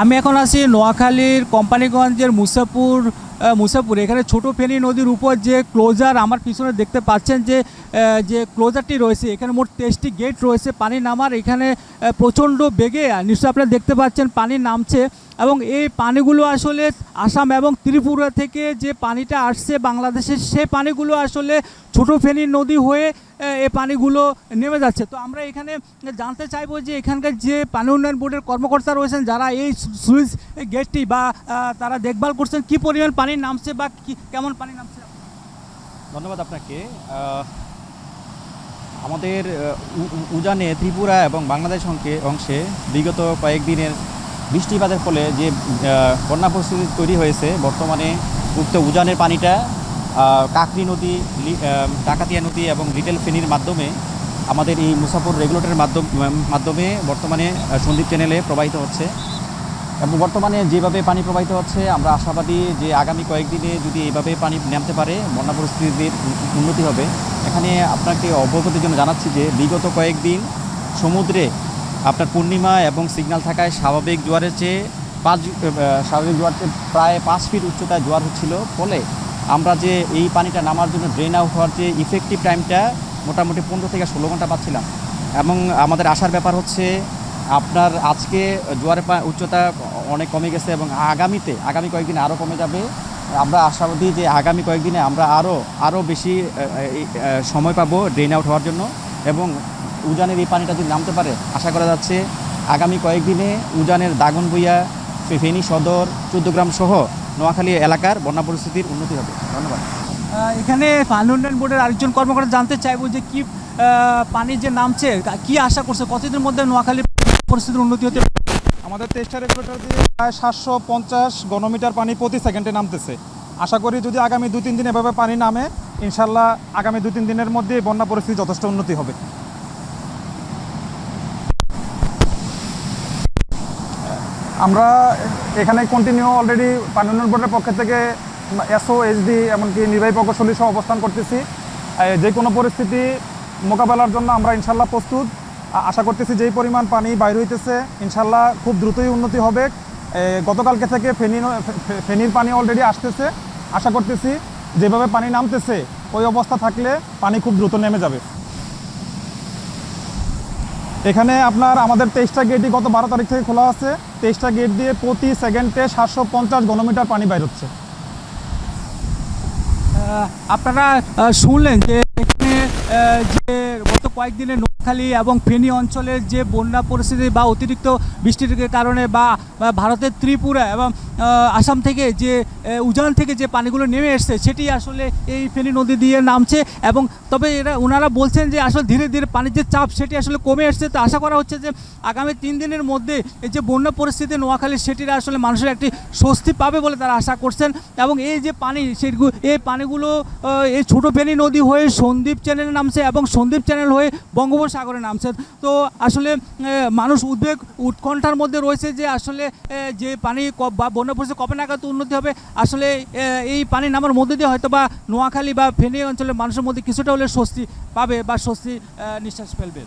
আমি এখন আছি নোয়াখালীর কোম্পানিগঞ্জের মুসাপুর এখানে ছোট ফেনী নদীর উপর যে ক্লোজার আমার পিছনে দেখতে পাচ্ছেন যে ক্লোজারটি রয়েছে, এখানে মোট 23টি গেট রয়েছে পানি নামার। এখানে প্রচণ্ড বেগে নিশ্চয়ই আপনারা দেখতে পাচ্ছেন পানি নামছে এবং এই পানিগুলো আসলে আসাম এবং ত্রিপুরা থেকে যে পানিটা আসছে বাংলাদেশের, সে পানিগুলো আসলে ছোট ফেনী নদী হয়ে এই পানিগুলো নেমে যাচ্ছে। তো আমরা এখানে জানতে চাইবো যে এখানকার যে পানি উন্নয়ন বোর্ডের কর্মকর্তা রয়েছেন যারা এই সুইচ গেটটি বা তারা দেখভাল করছেন, কি পরিমাণ পানি নামছে বা কেমন পানি নামছে। ধন্যবাদ আপনাকে। আমাদের উজানে ত্রিপুরা এবং বাংলাদেশ অংশে বিগত কয়েকদিনের বৃষ্টিপাতের ফলে যে বন্যা পরিস্থিতি তৈরি হয়েছে, বর্তমানে উক্ত উজানের পানিটা কাকরি নদী, ডাকাতিয়া নদী এবং লিটল ফেনীর মাধ্যমে আমাদের এই মুসাপুর রেগুলেটরের মাধ্যমে বর্তমানে সন্দ্বীপ চ্যানেলে প্রবাহিত হচ্ছে। এবং বর্তমানে যেভাবে পানি প্রবাহিত হচ্ছে, আমরা আশাবাদী যে আগামী কয়েকদিনে যদি এইভাবে পানি নামতে পারে বন্যা পরিস্থিতির উন্নতি হবে। এখানে আপনাকে অবগতির জন্য জানাচ্ছি যে বিগত কয়েকদিন সমুদ্রে আপনার পূর্ণিমা এবং সিগন্যাল থাকায় স্বাভাবিক জোয়ারের চেয়ে প্রায় 5 ফিট উচ্চতায় জোয়ার হচ্ছিল। ফলে আমরা যে এই পানিটা নামার জন্য ড্রেন আউট হওয়ার যে ইফেক্টিভ টাইমটা মোটামুটি 15 থেকে 16 ঘন্টা পাচ্ছিলাম। এবং আমাদের আশার ব্যাপার হচ্ছে আপনার আজকে জোয়ারের উচ্চতা অনেক কমে গেছে এবং আগামী কয়েকদিন আরও কমে যাবে। আমরা আশাবাদী যে আগামী কয়েকদিনে আমরা আরও বেশি সময় পাবো ড্রেন আউট হওয়ার জন্য এবং উজানের এই পানিটা যদি নামতে পারে আশা করা যাচ্ছে আগামী কয়েকদিনে উজানের দাগনভূঞা, ফেনী সদর, 14 গ্রাম সহ নোয়াখালী এলাকার বন্যা পরিস্থিতির উন্নতি হবে। ধন্যবাদ। এখানে পানি উন্নয়ন বোর্ডের আরেকজন কর্মকর্তা জানতে চাইবো যে কি পানি যে নামছে কি আশা করছে, কতদিনের মধ্যে নোয়াখালীর পরিস্থিতির উন্নতি হতে? আমাদের 23টা রেগুলেটর দিয়ে প্রায় 750 ঘনমিটার পানি প্রতি সেকেন্ডে নামতেছে। আশা করি যদি আগামী 2-3 দিন এভাবে পানি নামে, ইনশাল্লাহ আগামী 2-3 দিনের মধ্যে বন্যা পরিস্থিতি যথেষ্ট উন্নতি হবে। আমরা এখানে কন্টিনিউ অলরেডি পানি উন্নয়ন বোর্ডের পক্ষ থেকে এসও, এইচডি এমনকি নির্বাহী প্রকৌশলী সহ অবস্থান করতেছি। যে কোনো পরিস্থিতি মোকাবেলার জন্য আমরা ইনশাল্লাহ প্রস্তুত। আশা করতেছি যেই পরিমাণ পানি বাইরে হইতেছে ইনশাল্লাহ খুব দ্রুতই উন্নতি হবে। গতকালকে থেকে ফেনীর পানি অলরেডি আসতেছে। আশা করতেছি যেভাবে পানি নামতেছে ওই অবস্থা থাকলে পানি খুব দ্রুত নেমে যাবে। এখানে আপনার আমাদের 23টা গেটই গত 12 তারিখ থেকে খোলা আছে। 23টা গেট দিয়ে প্রতি সেকেন্ডে 750 ঘনমিটার পানি বাইর হচ্ছে। আপনারা শুনলেন যে এখানে যে গত কয়েকদিনে নোয়াখালী এবং ফেনী অঞ্চলের যে বন্যা পরিস্থিতি বা অতিরিক্ত বৃষ্টির কারণে বা ভারতের ত্রিপুরা এবং আসাম থেকে যে উজান থেকে যে পানিগুলো নেমে এসছে সেটি আসলে এই ফেনী নদী দিয়ে নামছে। এবং তবে ওনারা বলছেন যে আসলে ধীরে ধীরে পানির যে চাপ সেটি আসলে কমে এসছে। তো আশা করা হচ্ছে যে আগামী 3 দিনের মধ্যে এই যে বন্যা পরিস্থিতি নোয়াখালী সেটির আসলে মানুষের একটি স্বস্তি পাবে বলে তারা আশা করছেন। এবং এই যে পানি এই পানিগুলো এই ছোটো ফেনী নদী হয়ে সন্দ্বীপ চ্যানেলে নামছে এবং সন্দ্বীপ চ্যানেল হয়ে বঙ্গোপসাগরে নামছে। তো আসলে মানুষ উৎকণ্ঠার মধ্যে রয়েছে যে আসলে যে পানি বা বন্যা পরিস্থিতি কবে নাগাদ উন্নতি হবে। আসলে এই পানি নামার মধ্যে দিয়ে হয়তো বা নোয়াখালী বা ফেনী অঞ্চলের মানুষের মধ্যে কিছুটা হলে স্বস্তি পাবে বা স্বস্তি নিঃশ্বাস ফেলবে।